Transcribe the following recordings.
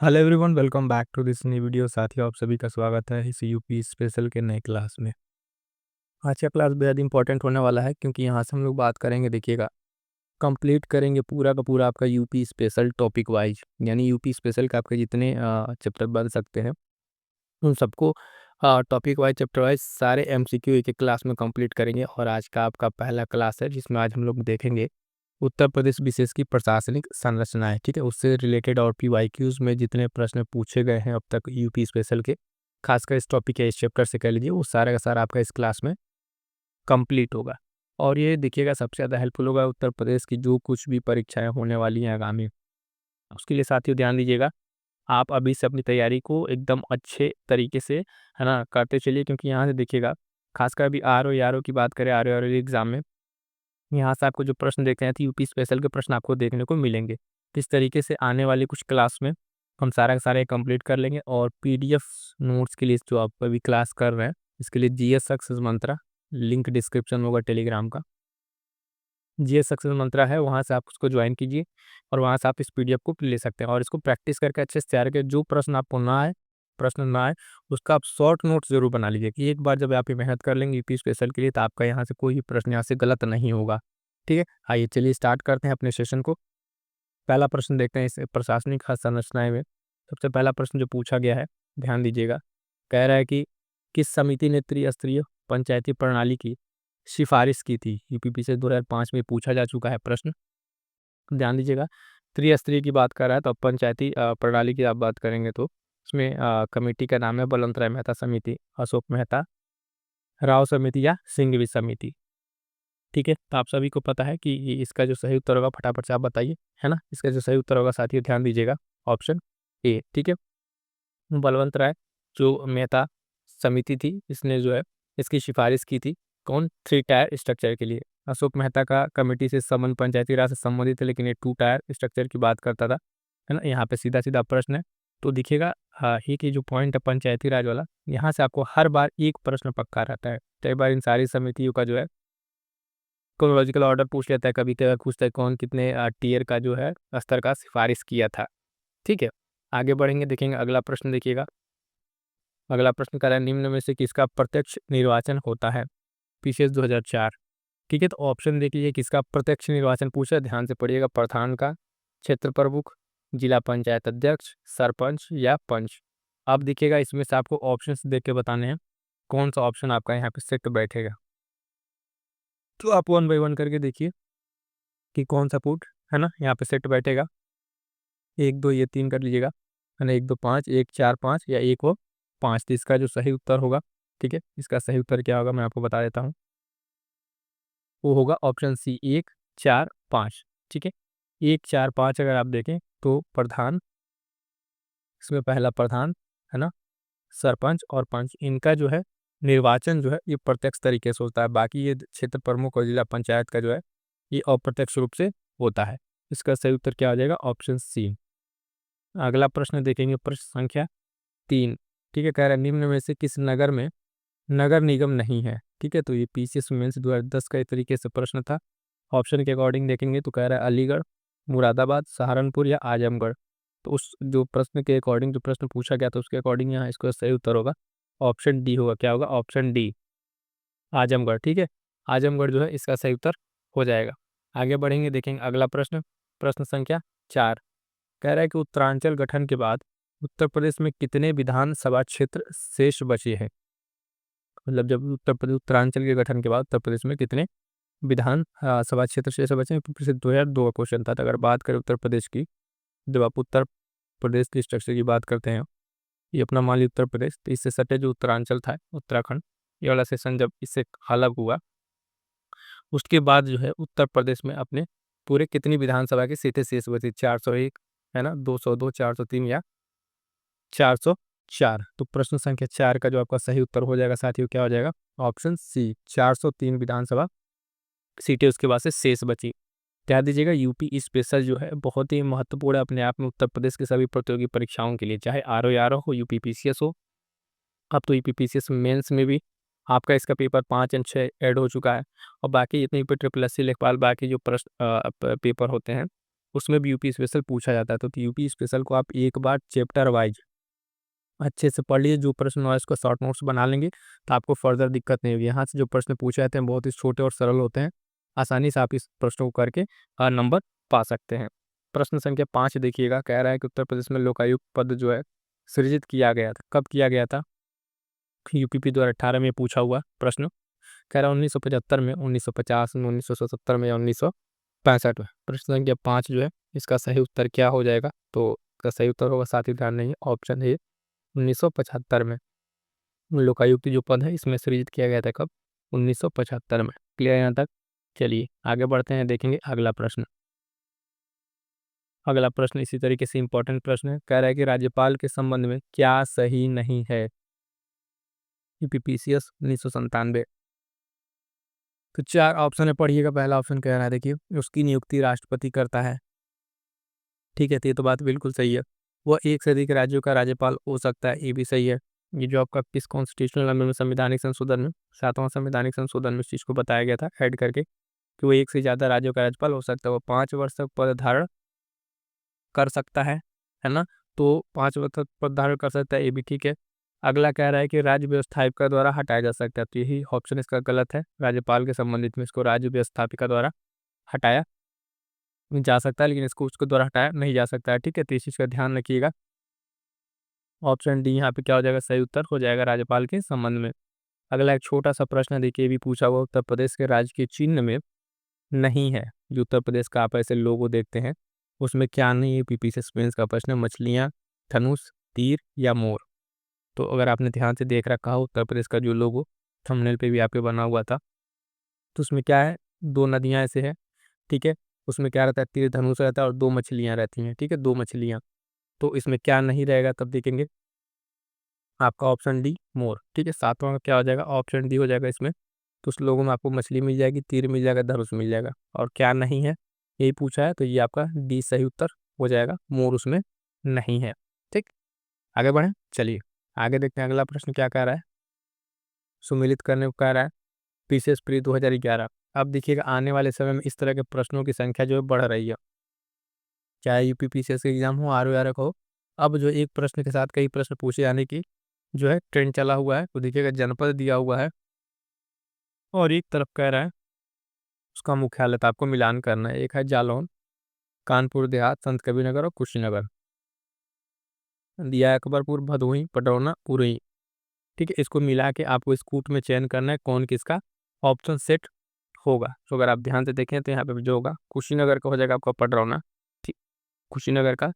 Hello everyone, welcome back to this new video. साथियों, आप सभी का स्वागत है इस यूपी स्पेशल के नए क्लास में। आज का क्लास बेहद इंपॉर्टेंट होने वाला है क्योंकि यहाँ से हम लोग बात करेंगे, देखिएगा, कंप्लीट करेंगे पूरा का पूरा आपका यूपी स्पेशल टॉपिक वाइज। यानी यूपी स्पेशल का आपके जितने चैप्टर बन सकते हैं उन सबको टॉपिक वाइज, चैप्टर वाइज सारे एमसीक्यू एक एक क्लास में कंप्लीट करेंगे। और आज का आपका पहला क्लास है जिसमें आज हम लोग देखेंगे उत्तर प्रदेश विशेष की प्रशासनिक संरचनाएं। ठीक है, उससे रिलेटेड और पीवाईक्यूज में जितने प्रश्न पूछे गए हैं अब तक यूपी स्पेशल के, खासकर इस टॉपिक या इस चैप्टर से कह लीजिए, वो सारा का सारा आपका इस क्लास में कंप्लीट होगा। और ये देखिएगा सबसे ज़्यादा हेल्पफुल होगा उत्तर प्रदेश की जो कुछ भी परीक्षाएं होने वाली हैं आगामी, उसके लिए साथियों ध्यान दीजिएगा। आप अभी से अपनी तैयारी को एकदम अच्छे तरीके से, है ना, करते चलिए। क्योंकि यहाँ से देखिएगा, खासकर अभी आर ओ की बात करें, आर ओ एग्जाम में यहाँ से आपको जो प्रश्न देखते हैं तो यूपी स्पेशल के प्रश्न आपको देखने को मिलेंगे। किस तरीके से आने वाली कुछ क्लास में हम सारा का सारा कंप्लीट कर लेंगे। और पीडीएफ नोट्स के लिए जो आप अभी क्लास कर रहे हैं, इसके लिए जीएस सक्सेस मंत्रा लिंक डिस्क्रिप्शन में होगा टेलीग्राम का। जीएस सक्सेस मंत्रा है, वहाँ से आप उसको ज्वाइन कीजिए और वहाँ से आप इस पीडीएफ को ले सकते हैं और इसको प्रैक्टिस करके अच्छे से तैयार करके जो प्रश्न ना आए उसका आप शॉर्ट नोट्स जरूर बना लीजिए कि एक बार जब आप ये मेहनत कर लेंगे यूपी स्पेशल के लिए तो आपका यहाँ से कोई भी प्रश्न यहाँ से गलत नहीं होगा। ठीक है, आइए चलिए स्टार्ट करते हैं अपने सेशन को। पहला प्रश्न देखते हैं इस प्रशासनिक संरचनाएं में। सबसे पहला प्रश्न जो पूछा गया है, ध्यान दीजिएगा, कह रहा है कि किस समिति ने त्रिस्तरीय पंचायती प्रणाली की सिफारिश की थी। यूपीपी से 2005 में पूछा जा चुका है प्रश्न, ध्यान दीजिएगा। त्रिस्तरीय की बात कर रहा है तो अब पंचायती प्रणाली की आप बात करेंगे तो इसमें कमेटी का नाम है बलवंत राय मेहता समिति, अशोक मेहता राव समिति या सिंघवी समिति। ठीक है, तो आप सभी को पता है कि इसका जो सही उत्तर होगा फटाफट से आप बताइए, है ना। इसका जो सही उत्तर होगा साथियों ध्यान दीजिएगा, ऑप्शन ए। ठीक है, बलवंत राय जो मेहता समिति थी, इसने जो है इसकी सिफारिश की थी। कौन? 3 टायर स्ट्रक्चर के लिए। अशोक मेहता का कमेटी से संबंध पंचायती राज से संबंधित है, लेकिन ये 2 टायर स्ट्रक्चर की बात करता था, है ना। यहाँ पे सीधा सीधा प्रश्न है तो दिखेगा, हाँ, ही की जो पॉइंट है पंचायती राज वाला, यहाँ से आपको हर बार एक प्रश्न पक्का रहता है। कई बार इन सारी समितियों का जो है क्रोनोलॉजिकल ऑर्डर पूछ लेता है, कभी कभी पूछता है कौन कितने टीयर का जो है स्तर का सिफारिश किया था। ठीक है, आगे बढ़ेंगे, देखेंगे अगला प्रश्न। देखिएगा, अगला प्रश्न कह रहा है निम्न में से किसका प्रत्यक्ष निर्वाचन होता है। पीसीएस 2004। ठीक है, तो ऑप्शन देख लीजिए किसका प्रत्यक्ष निर्वाचन पूछा है, ध्यान से पढ़िएगा। प्रधान का, क्षेत्र प्रमुख, जिला पंचायत अध्यक्ष, सरपंच या पंच। अब देखिएगा इसमें से आपको ऑप्शन देख के बताने हैं कौन सा ऑप्शन आपका यहाँ पे सेट बैठेगा। तो आप 1 बाई 1 करके देखिए कि कौन सा पुट, है ना, यहाँ पे सेट बैठेगा। 1 2 ये 3 कर लीजिएगा, है ना। 1 2 5, 1 4 5 या 1 हो 5। तो इसका जो सही उत्तर होगा, ठीक है, इसका सही उत्तर क्या होगा मैं आपको बता देता हूँ। वो होगा ऑप्शन सी, 1 4 5। ठीक है, 1 4 5 अगर आप देखें तो प्रधान, इसमें पहला प्रधान, है ना, सरपंच और पंच, इनका जो है निर्वाचन जो है ये प्रत्यक्ष तरीके से होता है। बाकी ये क्षेत्र प्रमुख और जिला पंचायत का जो है ये अप्रत्यक्ष रूप से होता है। इसका सही उत्तर क्या हो जाएगा? Option C. अगला प्रश्न देखेंगे, प्रश्न संख्या 3। ठीक है, कह रहा है निम्न में से किस नगर में नगर निगम नहीं है। ठीक है, तो ये पीसीएस मेंस 2010 का एक तरीके से प्रश्न था। ऑप्शन के अकॉर्डिंग देखेंगे तो कह रहा है अलीगढ़, मुरादाबाद, सहारनपुर या आजमगढ़। तो उस जो प्रश्न के अकॉर्डिंग जो प्रश्न पूछा गया था उसके अकॉर्डिंग यहाँ इसका सही उत्तर होगा ऑप्शन डी होगा। क्या होगा? Option D, Azamgarh. ठीक है, आजमगढ़ जो है इसका सही उत्तर हो जाएगा। आगे बढ़ेंगे, देखेंगे अगला प्रश्न, प्रश्न संख्या 4। कह रहा है कि उत्तरांचल गठन के बाद उत्तर प्रदेश में कितने विधानसभा क्षेत्र शेष बचे हैं। मतलब जब उत्तरांचल के गठन के बाद उत्तर प्रदेश में कितने विधान सभा क्षेत्र शेष बचे हैं। पिछले 2002 का क्वेश्चन था। तो अगर बात करें उत्तर प्रदेश की, जब आप उत्तर प्रदेश के स्ट्रक्चर की बात करते हैं, ये अपना मान लीजिए उत्तर प्रदेश, तो इससे सटे जो उत्तरांचल था, उत्तराखंड, ये वाला सेशन जब इससे अलग हुआ उसके बाद जो है उत्तर प्रदेश में अपने पूरे कितनी विधानसभा की सीटें शेष बची? 401, है ना, 202, 403 या 404। तो प्रश्न संख्या 4 का जो आपका सही उत्तर हो जाएगा साथियों क्या हो जाएगा? ऑप्शन सी, 403 विधानसभा सीटें उसके बाद से शेष बची। ध्यान दीजिएगा, यूपी स्पेशल जो है बहुत ही महत्वपूर्ण है अपने आप में उत्तर प्रदेश के सभी प्रतियोगी परीक्षाओं के लिए, चाहे आर हो, यूपी पीसीएस हो। अब तो यूपी पीसीएस मेंस में भी आपका इसका पेपर 5 और 6 ऐड हो चुका है। और बाकी जितने भी ट्रिपल एससी लेखपाल बाकी जो प्रश्न पेपर होते हैं उसमें भी यूपी स्पेशल पूछा जाता है। तो यूपी स्पेशल को आप एक बार चैप्टर वाइज अच्छे से पढ़ लीजिए, जो प्रश्न हुआ इसको शॉर्ट नोट्स बना लेंगे तो आपको फर्दर दिक्कत नहीं होगी। यहाँ से जो प्रश्न पूछे जाते हैं बहुत ही छोटे और सरल होते हैं, आसानी से आप इस प्रश्नों को करके नंबर पा सकते हैं। प्रश्न संख्या 5 देखिएगा, कह रहा है कि उत्तर प्रदेश में लोकायुक्त पद जो है सृजित किया गया था, कब किया गया था? यूपीपी 2018 में पूछा हुआ प्रश्न। कह रहा है 1975 में, 1950 में, 1977 में या 1965 में। प्रश्न संख्या 5 जो है इसका सही उत्तर क्या हो जाएगा? तो इसका सही उत्तर होगा, साथी ध्यान नहीं, ऑप्शन है 1975 में। लोकायुक्त जो पद है इसमें सृजित किया गया था कब? 1975 में। क्लियर यहाँ तक? चलिए आगे बढ़ते हैं, देखेंगे अगला प्रश्न। अगला प्रश्न इसी तरीके से इंपॉर्टेंट प्रश्न है, कह रहा है कि राज्यपाल के संबंध में क्या सही नहीं है? यूपीपीसीएस 1997। तो 4 ऑप्शन है, पढ़िएगा। पहला ऑप्शन कह रहा है, देखिए, उसकी नियुक्ति राष्ट्रपति करता है। ठीक है, तो ये तो बात बिल्कुल सही है। वह एक से अधिक राज्यों का राज्यपाल हो सकता है, ये भी सही है। ये जो आपका किस कॉन्स्टिट्यूशनल अमेंडमेंट, संवैधानिक संशोधन में, 7वां संवैधानिक संशोधन में इस चीज़ को बताया गया था ऐड करके कि वो एक से ज़्यादा राज्यों का राज्यपाल हो सकता है। वो 5 वर्ष तक पद धारण कर सकता है ना? तो 5 वर्ष तक पद धारण कर सकता है, ये भी ठीक है। अगला कह रहा है कि राज्य व्यवस्थापिका द्वारा हटाया जा सकता है, तो यही ऑप्शन इसका गलत है। राज्यपाल के संबंधित में इसको राज्य व्यवस्थापिका द्वारा हटाया जा सकता है, लेकिन इसको उसके द्वारा हटाया नहीं जा सकता है। ठीक है, तो इस चीज़ का ध्यान रखिएगा। ऑप्शन डी यहाँ पे क्या हो जाएगा? सही उत्तर हो जाएगा राज्यपाल के संबंध में। अगला एक छोटा सा प्रश्न देखिए, भी पूछा हुआ, उत्तर प्रदेश के राजकीय चिन्ह में नहीं है, जो उत्तर प्रदेश का आप ऐसे लोगो देखते हैं उसमें क्या नहीं है? पीपीएससी मेंस का प्रश्न है। मछलियाँ, धनुष, तीर या मोर? तो अगर आपने ध्यान से देख रखा हो उत्तर प्रदेश का जो लोगो थंबनेल पे भी आपके बना हुआ था, तो उसमें क्या है? 2 नदियाँ ऐसे है, ठीक है। उसमें क्या रहता है? तीर धनुष रहता है और 2 मछलियाँ रहती हैं, ठीक है, 2 मछलियाँ। तो इसमें क्या नहीं रहेगा तब देखेंगे? आपका ऑप्शन डी मोर, ठीक है। 7वां का क्या हो जाएगा? ऑप्शन डी हो जाएगा इसमें। तो उस लोगों में आपको मछली मिल जाएगी, तीर मिल जाएगा, धनुष मिल जाएगा, और क्या नहीं है यही पूछा है, तो ये आपका डी सही उत्तर हो जाएगा, मोर उसमें नहीं है। ठीक, आगे बढ़ें, चलिए आगे देखते हैं अगला प्रश्न क्या कह रहा है। सुमेलित करने को कह रहा है, पीसीएस प्री 2011। अब देखिएगा आने वाले समय में इस तरह के प्रश्नों की संख्या जो है बढ़ रही है, चाहे यूपी पीसीएस का एग्जाम हो, आर हो। अब जो एक प्रश्न के साथ कई प्रश्न पूछे जाने की जो है ट्रेंड चला हुआ है। तो देखिएगा जनपद दिया हुआ है और एक तरफ कह रहा है उसका मुख्यालय, तो आपको मिलान करना है। एक है जालौन, कानपुर देहात, संत कबीरनगर और कुशीनगर। दिया है अकबरपुर, भदोही, पटरौना, उरई। ठीक है, इसको मिला के आपको इस कूट में चयन करना है कौन किसका ऑप्शन सेट होगा। तो अगर आप ध्यान से देखें तो यहाँ पे जो होगा कुशीनगर का हो जाएगा आपका पटरौना, ठीक, कुशीनगर का।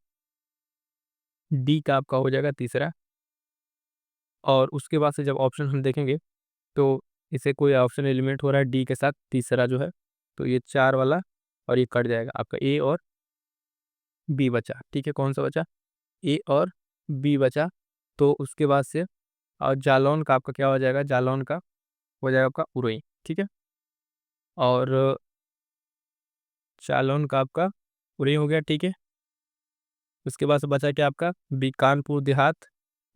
डी का आपका हो जाएगा तीसरा, और उसके बाद से जब ऑप्शन हम देखेंगे तो इसे कोई ऑप्शन एलिमिनेट हो रहा है डी के साथ, तीसरा जो है, तो ये 4 वाला और ये कट जाएगा, आपका ए और बी बचा। ठीक है, कौन सा बचा? ए और बी बचा। तो उसके बाद से और जालौन का आपका क्या हो जाएगा? जालौन का हो जाएगा आपका उरई, ठीक है। और जालौन का आपका उरई हो गया, ठीक है। उसके बाद से बचा क्या आपका? बी कानपुर देहात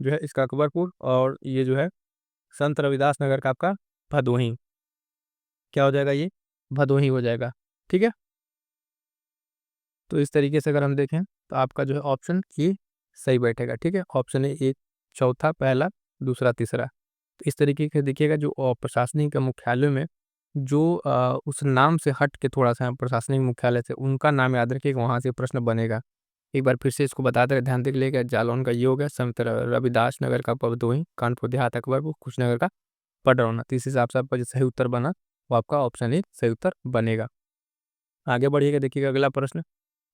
जो है इसका अकबरपुर, और ये जो है संत रविदास नगर का आपका भदोही। क्या हो जाएगा? ये भदोही हो जाएगा, ठीक है। तो इस तरीके से अगर हम देखें तो आपका जो है ऑप्शन ये सही बैठेगा, ठीक है। ऑप्शन है एक, चौथा, पहला, दूसरा, तीसरा। तो इस तरीके से देखिएगा जो प्रशासनिक मुख्यालयों में जो उस नाम से हट के थोड़ा सा प्रशासनिक मुख्यालय से उनका नाम याद रखिएगा, वहाँ से प्रश्न बनेगा। एक बार फिर से इसको बता दें, ध्यान देख लीजिएगा। जालौन का ये हो गया, संत रविदास नगर का भदोही, कानपुर देहात अकबरपुर, कुशीनगर का पटरौना। तो इस हिसाब से आपका जो सही उत्तर बना वो आपका ऑप्शन ए सही उत्तर बनेगा। आगे बढ़िएगा, देखिएगा अगला प्रश्न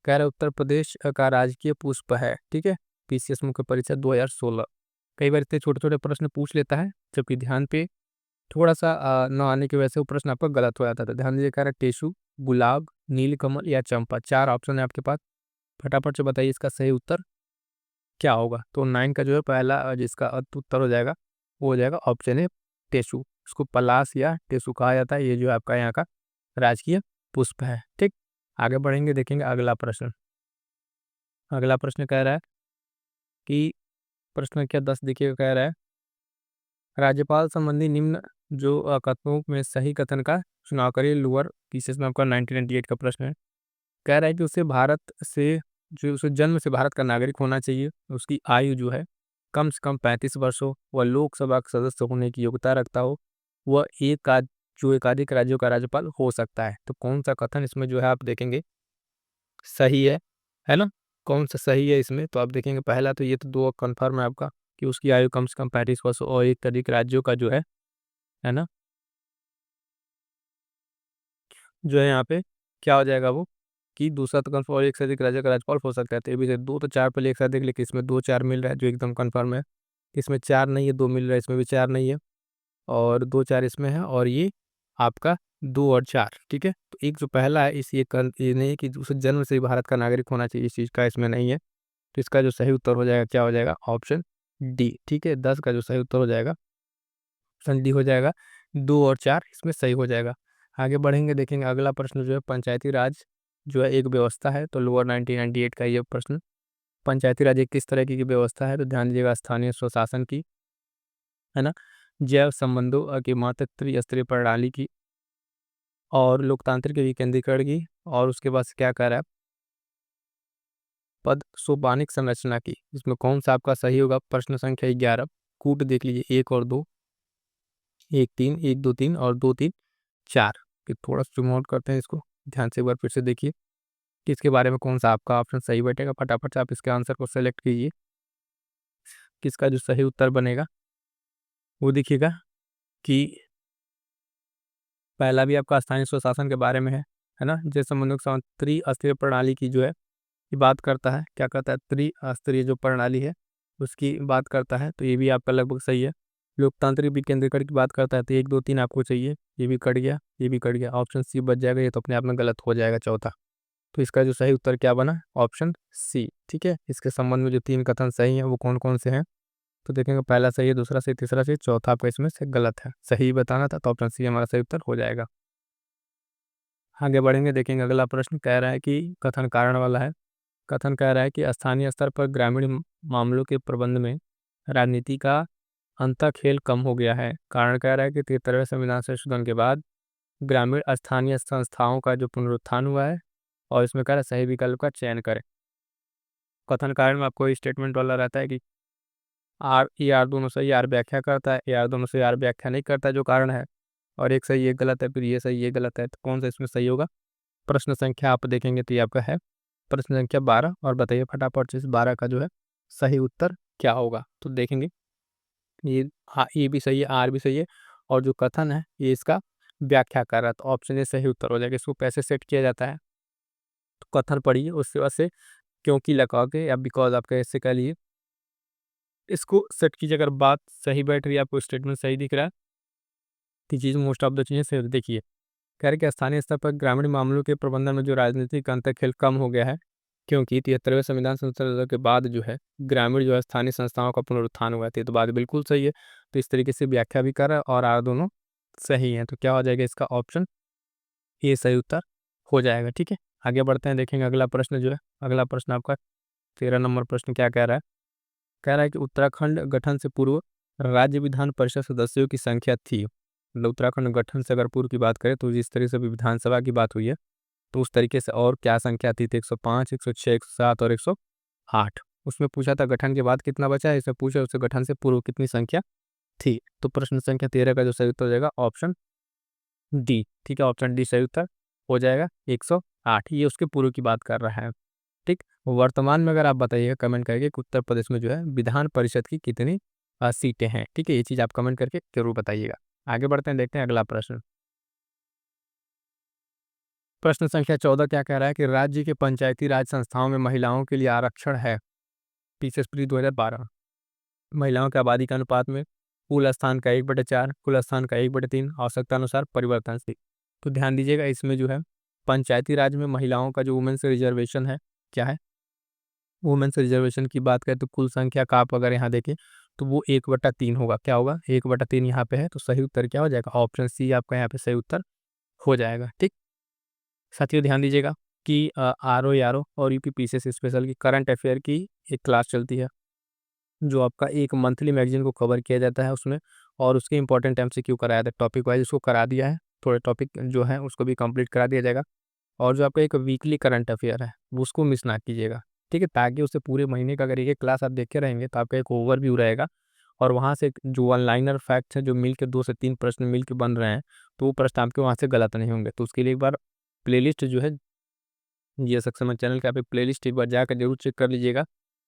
कह रहा है उत्तर प्रदेश का राजकीय पुष्प है, ठीक है। पीसीएस मुख्य परीक्षा 2016। कई बार इतने छोटे छोटे प्रश्न पूछ लेता है, जबकि ध्यान पे थोड़ा सा न आने की वजह से वो प्रश्न आपका गलत हो जाता था। ध्यान दीजिए, कह रहा है टेसु, गुलाब, नीलकमल या चंपा। 4 ऑप्शन है आपके पास, फटाफट से बताइए इसका सही उत्तर क्या होगा। तो 9 का जो है पहला जिसका उत्तर हो जाएगा वो हो जाएगा ऑप्शन है टेसु। इसको पलाश या टेसु कहा जाता है। ये जो है आपका यहाँ का राजकीय पुष्प है, ठीक। आगे बढ़ेंगे, देखेंगे अगला प्रश्न। अगला प्रश्न कह रहा है कि प्रश्न क्या 10 देखिए, कह रहा है राज्यपाल संबंधी निम्न जो कथनों में सही कथन का चुनाव करिए। लोअर पीसीएस में आपका 1998 का प्रश्न है। कह रहा है कि उसे भारत से जो उसे जन्म से भारत का नागरिक होना चाहिए, उसकी आयु जो है कम से कम 35 वर्ष हो, वह लोकसभा का सदस्य होने की योग्यता रखता हो, वह एकाधिक राज्यों का राज्यपाल हो सकता है। तो कौन सा कथन इसमें जो है आप देखेंगे सही है ना? कौन सा सही है इसमें? तो आप देखेंगे पहला तो ये तो 2 कन्फर्म है आपका कि उसकी आयु कम से कम 35 वर्ष और एक से अधिक राज्यों का जो है ना? जो है यहाँ पे क्या हो जाएगा वो कि दूसरा तो कन्फर्म और एक से अधिक राज्य का राज्यपाल हो सकता है। तो ये भी 2 तो 4 पहले एक से अधिक, लेकिन इसमें 2-4 मिल रहा है जो एकदम कन्फर्म है। इसमें 4 नहीं है, 2 मिल रहा है, इसमें भी 4 नहीं है और 2-4 इसमें है और ये आपका 2 और 4 ठीक है? तो एक जो पहला है इस ये नहीं है कि उसे जन्म से ही भारत का नागरिक होना चाहिए, इस चीज़ का इसमें नहीं है। तो इसका जो सही उत्तर हो जाएगा क्या हो जाएगा? ऑप्शन डी ठीक है? 10 का जो सही उत्तर हो जाएगा ऑप्शन डी हो जाएगा। 2 और 4 इसमें सही हो जाएगा। आगे बढ़ेंगे देखेंगे अगला प्रश्न जो है पंचायती राज जो है एक व्यवस्था है, तो लोअर 1998 का ये प्रश्न। पंचायती राज एक किस तरह की व्यवस्था है? तो ध्यान दीजिएगा स्थानीय स्वशासन की, है ना? जैव संबंधों की मात्र त्रिस्तरीय प्रणाली की और लोकतांत्रिक विकेंद्रीकरण की और उसके बाद से क्या कह रहा है? पद सोपानिक संरचना की। इसमें कौन सा आपका सही होगा? प्रश्न संख्या 11 कूट देख लीजिए 1 और 2, 1 3 1 2 3 और 2 3 4। फिर थोड़ा जूम आउट करते हैं इसको, ध्यान से एक बार फिर से देखिए कि इसके बारे में कौन सा आपका ऑप्शन सही बैठेगा। फटाफट से आप इसके आंसर को सेलेक्ट कीजिए, किसका जो सही उत्तर बनेगा वो देखिएगा कि पहला भी आपका स्थानीय स्वशासन के बारे में है ना? जैसे संबंधों के साथ त्रिस्तरीय प्रणाली की जो है ये बात करता है, क्या कहता है? त्रिस्तरीय जो प्रणाली है उसकी बात करता है, तो ये भी आपका लगभग सही है। लोकतांत्रिक विकेंद्रीकरण की बात करता है, तो 1 2 3 आपको चाहिए, ये भी कट गया, ये भी कट गया, ऑप्शन सी बच जाएगा, ये तो अपने आप में गलत हो जाएगा चौथा। तो इसका जो सही उत्तर क्या बना? ऑप्शन सी ठीक है? इसके संबंध में जो 3 कथन सही हैं वो कौन-कौन से हैं? तो देखेंगे पहला सही है, दूसरा सही, तीसरा सही, चौथा आपका इसमें से गलत है। सही बताना था तो ऑप्शन सी हमारा सही उत्तर हो जाएगा। आगे बढ़ेंगे देखेंगे अगला प्रश्न कह रहा है कि कथन कारण वाला है। कथन कह रहा है कि स्थानीय स्तर पर ग्रामीण मामलों के प्रबंध में राजनीति का अंतःखेल कम हो गया है। कारण कह रहा है कि 73वें संविधान संशोधन के बाद ग्रामीण स्थानीय संस्थाओं का जो पुनरुत्थान हुआ है और इसमें कह रहा है सही विकल्प का चयन करें। कथन कारण में आपको स्टेटमेंट वाला रहता है कि आर दोनों सही, आर व्याख्या करता है, आर दोनों सही, आर व्याख्या नहीं करता जो कारण है, और एक सही एक गलत है, फिर ये सही ये गलत है, तो कौन सा इसमें सही होगा? प्रश्न संख्या आप देखेंगे तो ये आपका है प्रश्न संख्या 12 और बताइए फटाफट से इस 12 का जो है सही उत्तर क्या होगा? तो देखेंगे ये ये भी सही है, आर भी सही है और जो कथन है ये इसका व्याख्या कर रहा है, तो ऑप्शन ए सही उत्तर हो जाएगा। इसको कैसे सेट किया जाता है? तो कथन पढ़िए उसके बाद से क्योंकि लगा के या बिकॉज आप कैसे कह लिए इसको सेट कीजिए। अगर बात सही बैठ रही है, आपको स्टेटमेंट सही दिख रहा है, तो चीज़ मोस्ट ऑफ द चीज़ें सही देखिए। कह रहे कि स्थानीय स्तर पर ग्रामीण मामलों के प्रबंधन में जो राजनीतिक अंतर्खेल कम हो गया है, क्योंकि 73वें संविधान संशोधन के बाद जो है ग्रामीण जो है स्थानीय संस्थाओं का पुनरुत्थान हुआ था। तो बात बिल्कुल सही है, तो इस तरीके से व्याख्या भी कर रहा है और आर दोनों सही है, तो क्या हो जाएगा इसका ऑप्शन ये सही उत्तर हो जाएगा। ठीक है, आगे बढ़ते हैं देखेंगे अगला प्रश्न जो है, अगला प्रश्न आपका 13 नंबर प्रश्न क्या कह रहा है? कह रहा है कि उत्तराखंड गठन से पूर्व राज्य विधान परिषद सदस्यों की संख्या थी। मतलब उत्तराखंड गठन से अगर पूर्व की बात करें तो जिस तरह से भी विधानसभा की बात हुई है तो उस तरीके से और क्या संख्या थी? तो 105, 106, 107 और 108। उसमें पूछा था गठन के बाद कितना बचा है, इसमें पूछा उससे गठन से पूर्व कितनी संख्या थी। तो प्रश्न संख्या 13 का जो सही उत्तर हो जाएगा ऑप्शन डी। ठीक है, ऑप्शन डी सही उत्तर हो जाएगा 108। ये उसके पूर्व की बात कर रहा है। ठीक, वर्तमान में अगर आप बताइएगा कमेंट करके कि उत्तर प्रदेश में जो है विधान परिषद की कितनी सीटें हैं। ठीक है, ये चीज़ आप कमेंट करके जरूर बताइएगा। आगे बढ़ते हैं देखते हैं अगला प्रश्न। प्रश्न संख्या 14 क्या कह रहा है कि राज्य के पंचायती राज संस्थाओं में महिलाओं के लिए आरक्षण है। पीसीएसपी 2012 महिलाओं की आबादी के अनुपात में कुल स्थान का 1/4, कुल स्थान का 1/3, आवश्यकता अनुसार परिवर्तनशील। तो ध्यान दीजिएगा इसमें जो है पंचायती राज में महिलाओं का जो वुमेन्स रिजर्वेशन है क्या है? वुमेन्स रिजर्वेशन की बात करें तो कुल संख्या का आप अगर यहाँ देखें तो वो 1/3 होगा। क्या होगा? 1/3 यहाँ पे है, तो सही उत्तर क्या हो जाएगा? ऑप्शन सी आपका यहाँ पे सही उत्तर हो जाएगा। ठीक, साथियों ध्यान दीजिएगा कि आर ओ और यूपी पीसीएस स्पेशल की करंट अफेयर की एक क्लास चलती है जो आपका एक मंथली मैगजीन को कवर किया जाता है उसमें, और उसके इंपॉर्टेंट एमसीक्यू कराया था टॉपिक वाइज, उसको करा दिया है। थोड़े टॉपिक जो है उसको भी कंप्लीट करा दिया जाएगा। और जो आपका एक वीकली करंट अफेयर है वो उसको मिस ना कीजिएगा, ठीक है, ताकि उससे पूरे महीने का अगर एक क्लास आप देखे रहेंगे तो आपका एक ओवरव्यू रहेगा। और वहाँ से जो वन लाइनर फैक्ट्स हैं जो मिल के 2 से 3 प्रश्न मिल के बन रहे हैं, तो वो प्रश्न आपके वहाँ से गलत नहीं होंगे। तो उसके लिए एक बार प्लेलिस्ट जो है जी सक्षम चैनल का आप एक प्लेलिस्ट एक बार जाकर जरूर चेक कर लीजिएगा।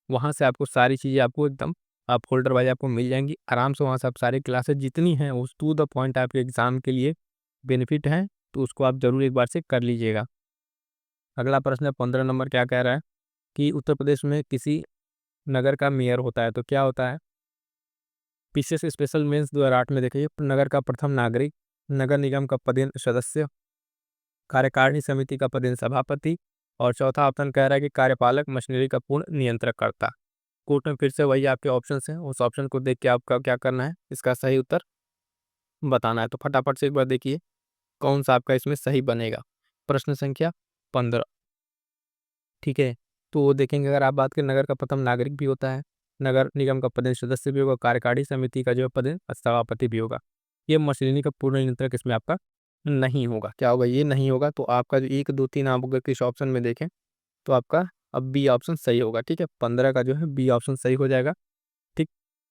वहाँ से आपको सारी चीज़ें आपको एकदम आप फोल्डर वाइज आपको मिल जाएंगी आराम से। वहाँ से आप सारी क्लासेस जितनी हैं उस टू द पॉइंट आपके एग्जाम के लिए बेनिफिट है, तो उसको आप जरूर एक बार से कर लीजिएगा। अगला प्रश्न है 15 नंबर, क्या कह रहा है कि उत्तर प्रदेश में किसी नगर का मेयर होता है, तो क्या होता है। पीसीएस स्पेशल मेंस 2008 में देखिए, नगर का प्रथम नागरिक, नगर निगम का पदेन सदस्य, कार्यकारिणी समिति का पदेन सभापति, और चौथा ऑप्शन कह रहा है कि कार्यपालक मशीनरी का पूर्ण नियंत्रण करता। कोर्ट में फिर से वही आपके ऑप्शन हैं, उस ऑप्शन को देख के आपका क्या करना है, इसका सही उत्तर बताना है। तो फटाफट से एक बार देखिए कौन सा आपका इसमें सही बनेगा। प्रश्न संख्या 15, ठीक है। तो वो देखेंगे, अगर आप बात करें नगर का प्रथम नागरिक भी होता है, नगर निगम का पदेन सदस्य भी होगा, कार्यकारिणी समिति का जो है पदेन सभापति भी होगा। ये मशीनरी का पूर्ण नियंत्रक इसमें आपका नहीं होगा। क्या होगा, ये नहीं होगा। तो आपका जो 1 2 3 आप अगर किस ऑप्शन में देखें तो आपका अब बी ऑप्शन सही होगा, ठीक है। 15 का जो है बी ऑप्शन सही हो जाएगा, ठीक।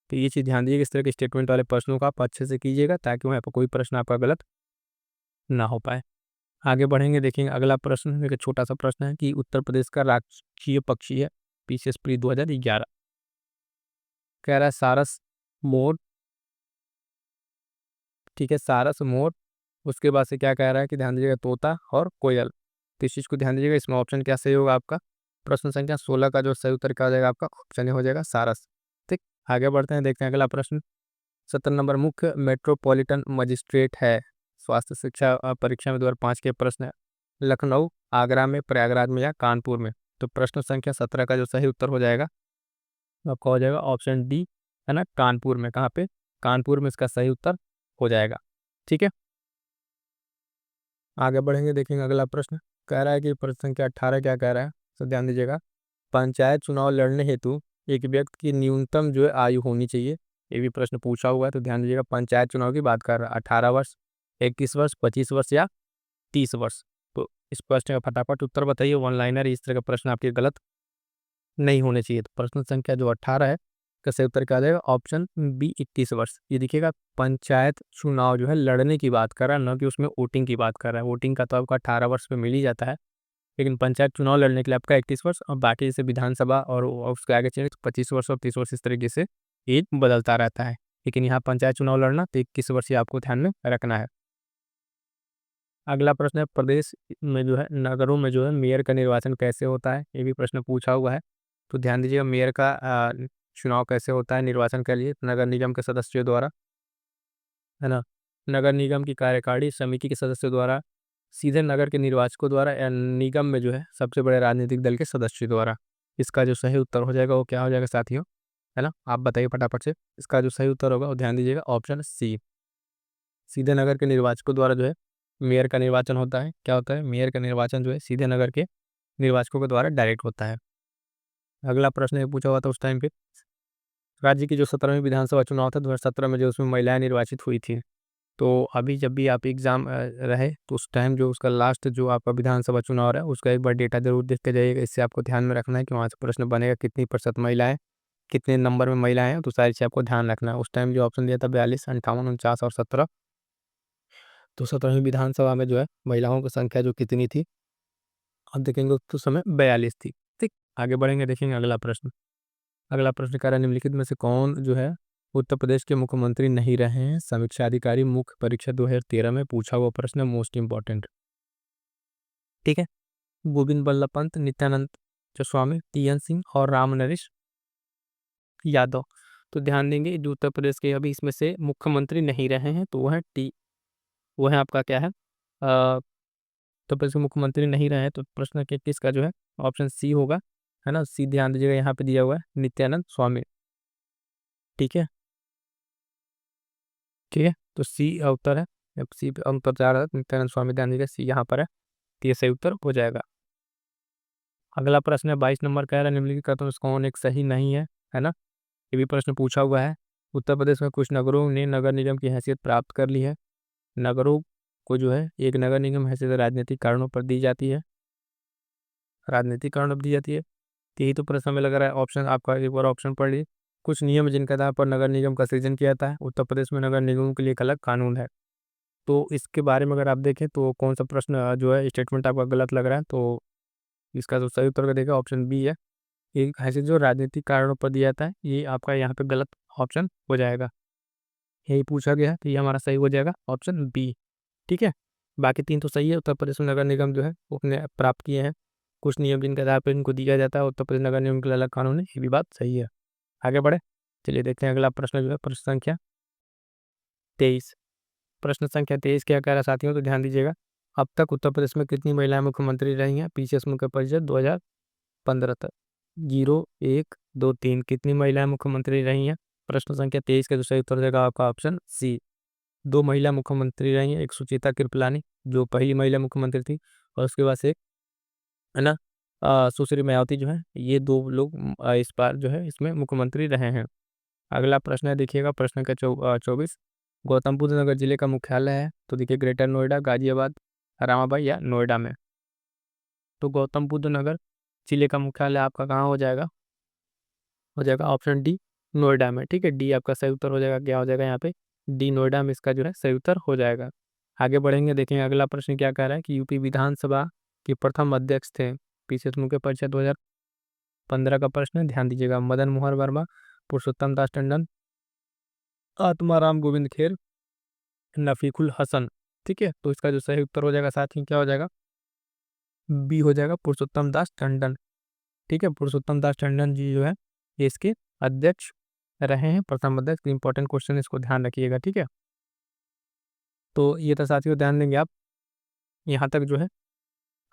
तो ये चीज़ ध्यान दीजिएगा, इस तरह के स्टेटमेंट वाले प्रश्नों का आप अच्छे से कीजिएगा ताकि वहाँ पर कोई प्रश्न आपका गलत ना हो पाए। आगे बढ़ेंगे, देखेंगे अगला प्रश्न एक छोटा सा प्रश्न है कि उत्तर प्रदेश का राष्ट्रीय पक्षी है, पीसीएस प्री 2011। कह रहा है सारस मोर, ठीक है, सारस मोर। उसके बाद से क्या कह रहा है कि ध्यान दीजिएगा तोता और कोयल। तो इस चीज़ को ध्यान दीजिएगा, इसमें ऑप्शन क्या सही होगा आपका। प्रश्न संख्या 16 का जो सही उत्तर क्या हो जाएगा आपका, ऑप्शन हो जाएगा सारस, ठीक। आगे बढ़ते हैं, देखते हैं अगला प्रश्न। 17 नंबर, मुख्य मेट्रोपॉलिटन मजिस्ट्रेट है स्वास्थ्य शिक्षा परीक्षा में 2005 के प्रश्न है, लखनऊ, आगरा में, प्रयागराज में या कानपुर में। तो प्रश्न संख्या 17 का जो सही उत्तर हो जाएगा आपका हो जाएगा ऑप्शन डी, है ना, कानपुर में। कहाँ पे, कानपुर में इसका सही उत्तर हो जाएगा, ठीक है। आगे बढ़ेंगे, देखेंगे अगला प्रश्न। कह रहा है कि प्रश्न संख्या 18 क्या कह रहा है, तो ध्यान दीजिएगा। पंचायत चुनाव लड़ने हेतु एक व्यक्ति की न्यूनतम जो है आयु होनी चाहिए, ये भी प्रश्न पूछा हुआ है। तो ध्यान दीजिएगा, पंचायत चुनाव की बात कर रहा है, 18 वर्ष, 21 वर्ष, 25 वर्ष या 30 वर्ष। तो इस प्रश्न का फटाफट उत्तर बताइए, वन लाइनर, इस तरह का प्रश्न आपके गलत नहीं होने चाहिए। तो प्रश्न संख्या जो 18 है का सही उत्तर क्या आ जाएगा, ऑप्शन बी, 21 वर्ष। ये देखिएगा, पंचायत चुनाव जो है लड़ने की बात कर रहा है, न कि उसमें वोटिंग की बात कर रहा है। वोटिंग का तो आपका 18 वर्ष पे मिल ही जाता है, लेकिन पंचायत चुनाव लड़ने के लिए आपका 21 वर्ष, और बाकी जैसे विधानसभा और उसके आगे चले तो 25 वर्ष और 30 वर्ष, इस तरीके से एज बदलता रहता है। लेकिन यहाँ पंचायत चुनाव लड़ना तो 21 वर्ष ही आपको ध्यान में रखना है। अगला प्रश्न है, प्रदेश में जो है नगरों में जो है मेयर का निर्वाचन कैसे होता है, ये भी प्रश्न पूछा हुआ है। तो ध्यान दीजिएगा, मेयर का चुनाव कैसे होता है निर्वाचन के लिए, नगर निगम के सदस्यों द्वारा, है ना, नगर निगम की कार्यकारिणी समिति के सदस्यों द्वारा, सीधे नगर के निर्वाचकों द्वारा, या निगम में जो है सबसे बड़े राजनीतिक दल के सदस्यों द्वारा। इसका जो सही उत्तर हो जाएगा वो क्या हो जाएगा साथियों, है ना, आप बताइए फटाफट से। इसका जो सही उत्तर होगा वो ध्यान दीजिएगा ऑप्शन सी, सीधे नगर के निर्वाचकों द्वारा जो है मेयर का निर्वाचन होता है। क्या होता है, मेयर का निर्वाचन जो है सीधे नगर के निर्वाचकों के द्वारा डायरेक्ट होता है। अगला प्रश्न ये पूछा हुआ था उस टाइम पे, राज्य की जो 17वीं विधानसभा चुनाव था 2017 में, जो उसमें महिलाएं निर्वाचित हुई थी। तो अभी जब भी आप एग्ज़ाम रहे तो उस टाइम जो उसका लास्ट जो आपका विधानसभा चुनाव रहा है उसका एक बार डेटा जरूर देखते जाइएगा। इससे आपको ध्यान में रखना है कि वहाँ से प्रश्न बनेगा कितनी प्रतिशत महिलाएं, कितने नंबर में महिलाएं हैं, तो सारी चीज़ आपको ध्यान रखना है। उस टाइम जो ऑप्शन दिया था 42, 58, 49 और 17। तो 17वीं विधानसभा में जो है महिलाओं की संख्या जो कितनी थी, अब देखेंगे तो समय 42 थी, ठीक। आगे बढ़ेंगे, देखेंगे अगला प्रश्न। अगला प्रश्न कह रहा है, निम्नलिखित में से कौन जो है उत्तर प्रदेश के मुख्यमंत्री नहीं रहे हैं, समीक्षा अधिकारी, मुख्य परीक्षा 2013 में पूछा हुआ प्रश्न, मोस्ट इंपॉर्टेंट, ठीक है। गोविंद बल्लभ पंत, नित्यानंद स्वामी, टीएन सिंह और राम नरेश यादव। तो ध्यान देंगे, जो उत्तर प्रदेश के अभी इसमें से मुख्यमंत्री नहीं रहे हैं तो वो है आपका क्या है, उत्तर प्रदेश के मुख्यमंत्री नहीं रहे हैं, तो प्रश्न के किसका जो है ऑप्शन सी होगा, है ना। सी ध्यान दीजिएगा, यहाँ पे दिया हुआ है नित्यानंद स्वामी, ठीक है, ठीक है। तो सी उत्तर है, अब सी पे उत्तर जा रहा है, नित्यानंद स्वामी, ध्यान दीजिएगा सी यहाँ पर है, तो ये सही उत्तर हो जाएगा। अगला प्रश्न है 22 नंबर, कह रहा है निम्नलिखित कथनों में से कौन एक सही नहीं है ना। ये भी प्रश्न पूछा हुआ है। उत्तर प्रदेश में कुछ नगरों ने नगर निगम की हैसियत प्राप्त कर ली है। नगरों को जो है एक नगर निगम हैसियत राजनीतिक कारणों पर दी जाती है। राजनीतिक कारण दी जाती है। तो यही तो प्रश्न में लग रहा है। ऑप्शन आपका एक बार ऑप्शन पढ़ लीजिए। कुछ नियम जिनके आधार पर नगर निगम का सृजन किया जाता है। उत्तर प्रदेश में नगर निगमों के लिए एक अलग कानून है। तो इसके बारे में अगर आप देखें तो कौन सा प्रश्न जो है स्टेटमेंट आपका गलत लग रहा है, तो इसका जो सही उत्तर का देगा ऑप्शन बी है। ये ऐसे जो राजनीतिक कारणों पर दिया जाता है, ये आपका यहाँ पे गलत ऑप्शन हो जाएगा। यही पूछा गया है, तो ये हमारा सही हो जाएगा ऑप्शन बी। ठीक है, बाकी 3 तो सही है। उत्तर प्रदेश में नगर निगम जो है वो अपने प्राप्त किए हैं कुछ नियम जिनके आधार पर इनको दिया जाता है। उत्तर प्रदेश नगर निगम के लिए अलग कानून है, ये भी बात सही है। आगे बढ़े, चलिए देखते हैं अगला प्रश्न जो है प्रश्न संख्या 23। प्रश्न संख्या 23 क्या कह रहा है साथियों, तो ध्यान दीजिएगा। अब तक उत्तर प्रदेश में कितनी महिलाएं मुख्यमंत्री रही हैं? पीछे समूह का परिचय 2015 तक। 0, 1, 2, 3 कितनी महिलाएं मुख्यमंत्री रही हैं? प्रश्न संख्या 23 का जो सही उत्तर हो जाएगा आपका ऑप्शन सी। 2 महिला मुख्यमंत्री रही हैं, एक सुचेता कृपलानी जो पहली महिला मुख्यमंत्री थी, और उसके बाद से है ना सुश्री मायावती जो है, ये 2 लोग इस बार जो है इसमें मुख्यमंत्री रहे हैं। अगला प्रश्न है, देखिएगा प्रश्न का 24। गौतम बुद्ध नगर जिले का मुख्यालय है, तो देखिए ग्रेटर नोएडा, गाजियाबाद, रामाबाई या नोएडा में। तो गौतम बुद्ध नगर जिले का मुख्यालय आपका कहाँ हो जाएगा ऑप्शन डी, नोएडा में। ठीक है, डी आपका सही उत्तर हो जाएगा। क्या हो जाएगा यहाँ पे? डी, नोएडा में इसका जो है सही उत्तर हो जाएगा। आगे बढ़ेंगे, देखेंगे अगला प्रश्न क्या कह रहा है कि यूपी विधानसभा के प्रथम अध्यक्ष थे। पीछे समूह के परिचय 2015 का प्रश्न है, ध्यान दीजिएगा। मदन मोहन वर्मा, पुरुषोत्तम दास टंडन, आत्माराम गोविंद खेर, नफीकुल हसन। ठीक है, तो इसका जो सही उत्तर हो जाएगा साथ ही क्या हो जाएगा? बी हो जाएगा, पुरुषोत्तम दास टंडन। ठीक है, पुरुषोत्तम दास टंडन जी जो है ये इसके अध्यक्ष रहे हैं, प्रथम अध्यक्ष। इंपॉर्टेंट क्वेश्चन, इसको ध्यान रखिएगा। ठीक है, तो ये था साथियों, ध्यान देंगे आप। यहाँ तक जो है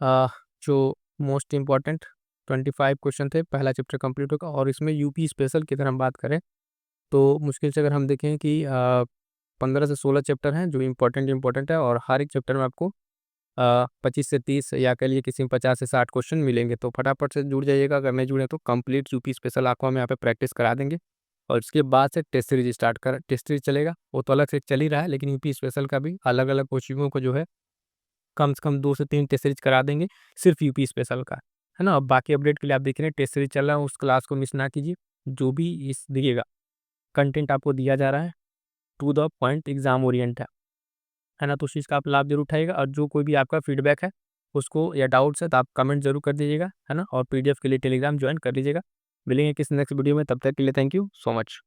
आ, जो मोस्ट इम्पॉर्टेंट 25 क्वेश्चन थे, पहला चैप्टर कंप्लीट होगा। और इसमें यूपी स्पेशल की अगर हम बात करें तो मुश्किल से अगर हम देखें कि 15 से 16 चैप्टर हैं जो इम्पोर्टेंट है, और हर एक चैप्टर में आपको 25 से 30 या कह लिए किसी में 50 से 60 क्वेश्चन मिलेंगे। तो फटाफट से जुड़ जाइएगा। अगर नहीं जुड़े तो कंप्लीट यूपी स्पेशल आपको हम यहाँ पे प्रैक्टिस करा देंगे। और इसके बाद से टेस्ट सीरीज चलेगा, वो तो अलग से चल ही रहा है, लेकिन यूपी स्पेशल का भी अलग अलग कोचिंगों को जो है कम से कम 2 से 3 टेस्ट सीरीज करा देंगे सिर्फ यूपी स्पेशल का, है ना। अब बाकी अपडेट के लिए आप देख रहे हैं टेस्ट सीरीज चल रहा है, उस क्लास को मिस ना कीजिए। जो भी इस दिखेगा कंटेंट आपको दिया जा रहा है to the point, exam orient है ना। तो उस चीज़ का आप लाभ जरूर उठाइएगा। और जो कोई भी आपका फीडबैक है उसको या डाउट्स है तो आप कमेंट जरूर कर दीजिएगा, है ना। और पीडीएफ के लिए टेलीग्राम ज्वाइन कर लीजिएगा। मिलेंगे किसी नेक्स्ट वीडियो में, तब तक के लिए थैंक यू सो मच।